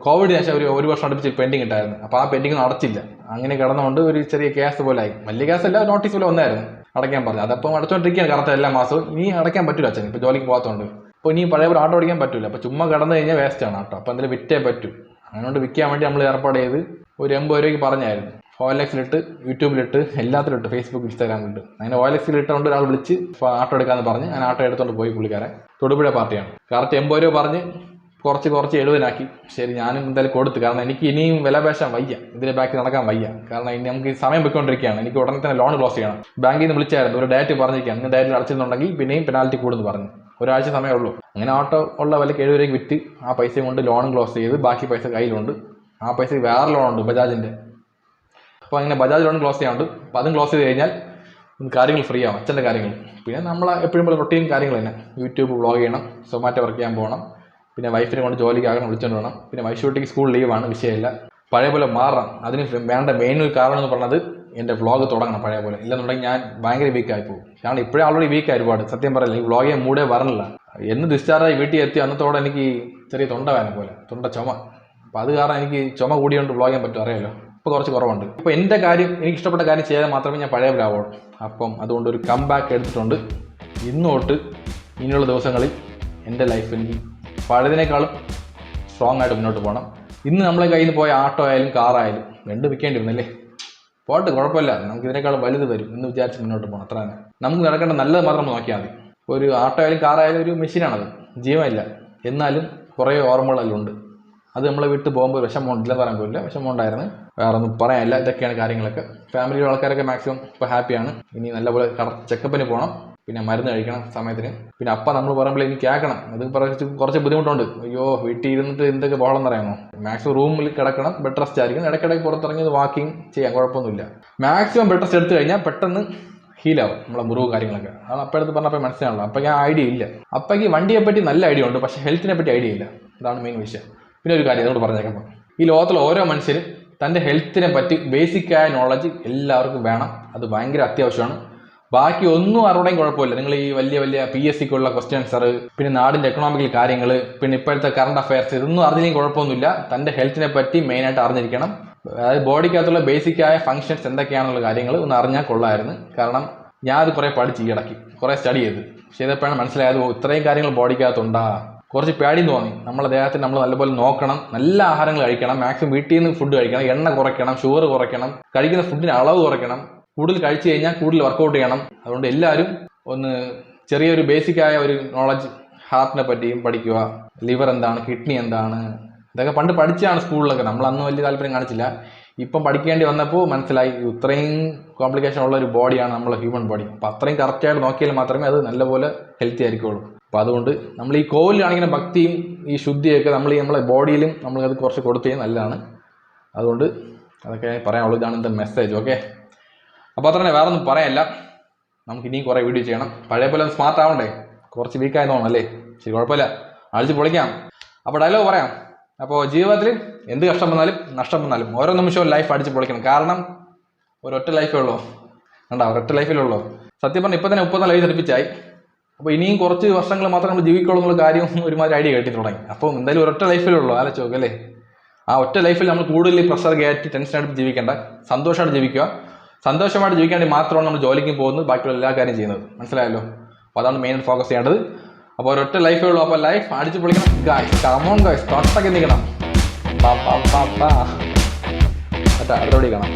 കോവിഡിന് ശേഷം ഒരു വർഷം അടുപ്പിച്ച് പെൻഡിങ് ഉണ്ടായിരുന്നു. അപ്പോൾ ആ പെൻഡിങ് അടച്ചില്ല. അങ്ങനെ കിടന്നുകൊണ്ട് ഒരു ചെറിയ കേസ് പോലെ ആയി. വലിയ കേസല്ല, നോട്ടീസ് പോലെ വന്നായിരുന്നു, അടയ്ക്കാൻ പറഞ്ഞു. അതപ്പം അടച്ചുകൊണ്ടിരിക്കുകയാണ് കറക്റ്റ് എല്ലാ മാസവും. ഇനി അടയ്ക്കാൻ പറ്റില്ല അച്ഛൻ, ഇപ്പോൾ ജോലിക്ക് പോകാത്തതുകൊണ്ട്. അപ്പോൾ ഇനി പഴയ പോലെ ആട്ടോ ഓടിക്കാൻ പറ്റില്ല. അപ്പോൾ ചുമ്മാ കിടന്നു കഴിഞ്ഞാൽ വേസ്റ്റാണ് ആട്ടോ. അപ്പോൾ എന്തെങ്കിലും വിറ്റേ പറ്റൂ. അതുകൊണ്ട് വിൽക്കാൻ വേണ്ടി നമ്മൾ ഏർപ്പാട് ചെയ്ത് ഒരു 80 രൂപയ്ക്ക് പറഞ്ഞായിരുന്നു. OLX-ലിട്ട്, യൂട്യൂബിലിട്ട്, എല്ലാത്തിലിട്ട്, ഫേസ്ബുക്ക്, ഇൻസ്റ്റാഗ്രാമിലിട്ട്. അങ്ങനെ OLX-ലിട്ടുകൊണ്ട് ഒരാൾ വിളിച്ച് ആട്ടോ എടുക്കാമെന്ന് പറഞ്ഞ് ഞാൻ ആട്ടോ എടുത്തുകൊണ്ട് പോയി. പുള്ളിക്കാരൻ തൊടുപുഴ പാർട്ടിയാണ്. കറക്റ്റ് 80 രൂപ പറഞ്ഞ് കുറച്ച് 70 ശരി, ഞാനും എന്തായാലും കൊടുത്തു. കാരണം എനിക്ക് ഇനിയും വിലപേശാൻ വയ്യ, ഇതിൻ്റെ ബാക്കിൽ നടക്കാൻ വയ്യ. കാരണം ഇനി നമുക്ക് സമയം പോയിക്കൊണ്ടിരിക്കുകയാണ്. എനിക്ക് ഉടനെ തന്നെ ലോൺ ക്ലോസ് ചെയ്യണം. ബാങ്കിൽ നിന്ന് വിളിച്ചായിരുന്നു, ഒരു ഡേറ്റ് പറഞ്ഞിരിക്കുകയാണ്. ഇന്ന് ഡേറ്റിൽ അടച്ചിട്ടുണ്ടെങ്കിൽ പിന്നെയും പെനാൽറ്റി കൂടുന്നു പറഞ്ഞു. ഒരാഴ്ച സമയമുള്ളൂ. അങ്ങനെ ആട്ടോ ഉള്ള വിലക്ക് 70 രൂപയ്ക്ക് വിറ്റ് ആ പൈസ കൊണ്ട് ലോണും ക്ലോസ് ചെയ്ത് ബാക്കി പൈസ കയ്യിലുണ്ട്. ആ പൈസ വേറെ ലോണുണ്ട്, ബജാജിൻ്റെ. അപ്പോൾ അങ്ങനെ ബജാജ് ലോൺ ക്ലോസ് ചെയ്യാറുണ്ട്. അപ്പോൾ അതും ക്ലോസ് ചെയ്ത് കഴിഞ്ഞാൽ കാര്യങ്ങൾ ഫ്രീ ആവും, അച്ഛൻ്റെ കാര്യങ്ങൾ. പിന്നെ നമ്മൾ എപ്പോഴും പോലെ റൊട്ടീൻ കാര്യങ്ങൾ തന്നെ. യൂട്യൂബ് വ്ളോഗ് ചെയ്യണം, സൊമാറ്റോ വർക്ക് ചെയ്യാൻ പോകണം, പിന്നെ വൈഫിനെ കൊണ്ട് ജോലിക്ക് ആകണം, വിളിച്ചുകൊണ്ട് വേണം. പിന്നെ വൈശൂട്ടിക്ക് സ്കൂൾ ലീവാണ്, വിഷയമില്ല. പഴയ പോലെ മാറണം. അതിന് വേണ്ട മെയിൻ ഒരു കാരണം എന്ന് പറഞ്ഞത് എൻ്റെ വ്ളോഗ് തുടങ്ങണം പഴയ പോലെ. ഇല്ലെന്നുണ്ടെങ്കിൽ ഞാൻ ഭയങ്കര വീക്കായി പോകും. കാരണം ഇപ്പോഴേ ഓൾറെഡി വീക്കായി ഒരുപാട്. സത്യം പറയില്ല, ഈ വ്ളോഗ് ചെയ്യാൻ മൂടേ വരണില്ല. എന്ന് ഡിസ്ചാർജായി വീട്ടിൽ എത്തി അന്നത്തോടെ എനിക്ക് ചെറിയ തൊണ്ട വേദന പോലെ, തൊണ്ട ചുമ. അപ്പോൾ അത് കാരണം എനിക്ക് ചുമ കൂടിയോണ്ട് വ്ളോഗ് ചെയ്യാൻ പറ്റും, അറിയാമല്ലോ. ഇപ്പോൾ കുറച്ച് കുറവുണ്ട്. ഇപ്പോൾ എൻ്റെ കാര്യം, എനിക്ക് ഇഷ്ടപ്പെട്ട കാര്യം ചെയ്താൽ മാത്രമേ ഞാൻ പഴയ പോലെ ആവുള്ളൂ. അപ്പം അതുകൊണ്ട് ഒരു കം ബാക്ക് എടുത്തിട്ടുണ്ട്. ഇന്നോട്ട് ഇനിയുള്ള ദിവസങ്ങളിൽ എൻ്റെ ലൈഫ് എനിക്ക് പഴയതിനേക്കാളും സ്ട്രോങ് ആയിട്ട് മുന്നോട്ട് പോകണം. ഇന്ന് നമ്മളെ കയ്യിൽ നിന്ന് പോയ ആട്ടോ ആയാലും കാറായാലും രണ്ടും വിൽക്കേണ്ടി വന്നല്ലേ, പോട്ടെ, കുഴപ്പമില്ല. നമുക്ക് ഇതിനേക്കാളും വലുത് വരും എന്ന് വിചാരിച്ച് മുന്നോട്ട് പോകണം. അത്ര തന്നെ. നമുക്ക് നടക്കേണ്ട നല്ലത് മാത്രം നോക്കിയാൽ മതി. ഒരു ആട്ടോ ആയാലും കാറായാലും ഒരു മെഷീനാണത്, ജീവനില്ല. എന്നാലും കുറേ ഓർമ്മകളെല്ലാം അത് നമ്മളെ വിട്ട് പോകുമ്പോൾ വിഷമമുണ്ടില്ലെന്ന് പറയാൻ പോലില്ല, വിഷമമുണ്ടായിരുന്നു. വേറെ ഒന്നും പറയാനില്ല. ഇതൊക്കെയാണ് കാര്യങ്ങളൊക്കെ. ഫാമിലിയിലുള്ള ആൾക്കാരൊക്കെ മാക്സിമം ഇപ്പോൾ ഹാപ്പിയാണ്. ഇനി നല്ലപോലെ ചെക്കപ്പിന് പോകണം, പിന്നെ മരുന്ന് കഴിക്കണം സമയത്തിന്. പിന്നെ അപ്പം നമ്മൾ പറയുമ്പോൾ എനിക്ക് കേൾക്കണം. അത് കുറച്ച് ബുദ്ധിമുട്ടുണ്ട്. അയ്യോ, വീട്ടിൽ ഇരുന്നിട്ട് എന്തൊക്കെ ബഹളം എന്നറിയാമോ. മാക്സിമം റൂമിൽ കിടക്കണം, ബെഡ് റെസ്റ്റ് ആയിരിക്കും. ഇടയ്ക്കിടയ്ക്ക് പുറത്തിറങ്ങിയത് വാക്കിങ് ചെയ്യാം, കുഴപ്പമൊന്നുമില്ല. മാക്സിമം ബെഡ് റെസ്റ്റ് എടുത്തു കഴിഞ്ഞാൽ പെട്ടെന്ന് ഹീലാവും നമ്മളെ മുറിവ് കാര്യങ്ങളൊക്കെ. അത് അപ്പോഴത്ത് പറഞ്ഞപ്പോൾ മനസ്സിലാണല്ലോ. അപ്പോഴേക്ക് ആ ഐഡിയ ഇല്ല. അപ്പോഴേക്ക് വണ്ടിയെ പറ്റി നല്ല ഐഡിയ ഉണ്ട്, പക്ഷേ ഹെൽത്തിനെ പറ്റി ഐഡിയ ഇല്ല. അതാണ് മെയിൻ വിഷയം. പിന്നെ ഒരു കാര്യം അതുകൊണ്ട് പറഞ്ഞേക്കുമ്പോൾ, ഈ ലോകത്തിലെ ഓരോ മനുഷ്യരും തൻ്റെ ഹെൽത്തിനെ പറ്റി ബേസിക്കായ നോളജ് എല്ലാവർക്കും വേണം. അത് ഭയങ്കര അത്യാവശ്യമാണ്. ബാക്കി ഒന്നും അറിവുടെയും കുഴപ്പമില്ല. നിങ്ങൾ ഈ വലിയ PSCക്കുള്ള ക്വസ്റ്റ്യൻസർ, പിന്നെ നാടിൻ്റെ എക്കണോമിക്കൽ കാര്യങ്ങൾ, പിന്നെ ഇപ്പോഴത്തെ കറണ്ട് അഫയർസ്, ഇതൊന്നും അറിഞ്ഞില്ലെങ്കിൽ കുഴപ്പമൊന്നുമില്ല. തൻ്റെ ഹെൽത്തിനെ പറ്റി മെയിനായിട്ട് അറിഞ്ഞിരിക്കണം. അതായത് ബോഡിക്കകത്തുള്ള ബേസിക്കായ ഫങ്ഷൻസ് എന്തൊക്കെയാണെന്നുള്ള കാര്യങ്ങൾ ഒന്ന് അറിഞ്ഞാൽ കൊള്ളായിരുന്നു. കാരണം ഞാൻ അത് കുറേ പഠിച്ച് ഈയിടയ്ക്ക് കുറേ സ്റ്റഡി ചെയ്തപ്പോഴാണ് മനസ്സിലായത്, ഇത്രയും കാര്യങ്ങൾ ബോഡിക്കകത്തുണ്ടാ. കുറച്ച് പേടി തോന്നി. നമ്മളെ ദേഹത്തിന് നമ്മൾ നല്ലപോലെ നോക്കണം, നല്ല ആഹാരങ്ങൾ കഴിക്കണം, മാക്സിമം വീട്ടിൽ നിന്ന് ഫുഡ് കഴിക്കണം, എണ്ണ കുറയ്ക്കണം, ഷുഗർ കുറയ്ക്കണം, കഴിക്കുന്ന ഫുഡിന് അളവ് കുറയ്ക്കണം, കൂടുതൽ കഴിച്ചു കഴിഞ്ഞാൽ കൂടുതൽ വർക്കൗട്ട് ചെയ്യണം. അതുകൊണ്ട് എല്ലാവരും ഒന്ന് ചെറിയൊരു ബേസിക്കായ ഒരു നോളജ് ഹാർട്ടിനെ പറ്റിയും പഠിക്കുക. ലിവർ എന്താണ്, കിഡ്നി എന്താണ്, ഇതൊക്കെ പണ്ട് പഠിച്ചാണ് സ്കൂളിലൊക്കെ. നമ്മളന്ന് വലിയ താല്പര്യം കാണിച്ചില്ല. ഇപ്പം പഠിക്കേണ്ടി വന്നപ്പോൾ മനസ്സിലായി ഇത്രയും കോംപ്ലിക്കേഷൻ ഉള്ള ഒരു ബോഡിയാണ് നമ്മളെ ഹ്യൂമൻ ബോഡി. അപ്പോൾ അത്രയും കറക്റ്റായിട്ട് നോക്കിയാൽ മാത്രമേ അത് നല്ലപോലെ ഹെൽത്തി ആയിരിക്കുള്ളൂ. അപ്പോൾ അതുകൊണ്ട് നമ്മൾ ഈ കോവിൽ കാണിക്കുന്ന ഭക്തിയും ഈ ശുദ്ധിയൊക്കെ നമ്മളെ ബോഡിയിലും നമ്മളത് കുറച്ച് കൊടുത്തു കഴിഞ്ഞാൽ നല്ലതാണ്. അതുകൊണ്ട് അതൊക്കെ പറയാനുള്ളൂ. ഇതാണ് എൻ്റെ മെസ്സേജ്. ഓക്കെ, അപ്പോൾ അത്ര തന്നെ, വേറെ ഒന്നും പറയാനില്ല. നമുക്ക് ഇനിയും കുറേ വീഡിയോ ചെയ്യണം. പഴയ പോലെ സ്മാർട്ട് ആവണ്ടേ, കുറച്ച് വീക്കായി തോന്നണം അല്ലേ. ശരി, കുഴപ്പമില്ല, അഴിച്ച് പൊളിക്കാം. അപ്പോൾ ഡയലോഗ് പറയാം. അപ്പോൾ ജീവിതത്തിൽ എന്ത് കഷ്ടം വന്നാലും നഷ്ടം വന്നാലും ഓരോ നിമിഷവും ലൈഫ് അടിച്ച് പൊളിക്കണം. കാരണം ഒരൊറ്റ ലൈഫേ ഉള്ളൂ. ഒരൊറ്റ ലൈഫിലുള്ളൂ. സത്യം പറഞ്ഞാൽ ഇപ്പം തന്നെ 34 വയസ്സ് അടുപ്പിച്ചായി. അപ്പോൾ ഇനിയും കുറച്ച് വർഷങ്ങൾ മാത്രമേ നമ്മൾ ജീവിക്കുള്ളൂ എന്നുള്ള കാര്യം ഒരുമാതിരി ഐഡിയ കേട്ടി തുടങ്ങി. അപ്പോൾ എന്തായാലും ഒരൊറ്റ ലൈഫിലുള്ളൂ, ആലോചിച്ച് നോക്കല്ലേ. ആ ഒറ്റ ലൈഫിൽ നമ്മൾ കൂടുതൽ പ്രഷർ കയറ്റി ടെൻഷൻ എടുത്ത് ജീവിക്കേണ്ട, സന്തോഷമായിട്ട് ജീവിക്കുക. സന്തോഷമായിട്ട് ജീവിക്കാൻ വേണ്ടി മാത്രമാണ് നമ്മൾ ജോലിക്ക് പോകുന്നത്, ബാക്കിയുള്ള എല്ലാ കാര്യം ചെയ്യുന്നത്. മനസ്സിലായല്ലോ? അപ്പോൾ അതാണ് മെയിൻ ഫോക്കസ് ചെയ്യേണ്ടത്. അപ്പോൾ ഒരൊറ്റ ലൈഫേ ഉള്ളൂ. അപ്പോൾ ലൈഫ് അടിച്ചു പൊളിക്കണം ഗായ്സ്. കമോൺ ഗായ്സ്, തൊട്ടൊക്കെ നിൽക്കണം. അടുത്ത വീഡിയോ കാണാം.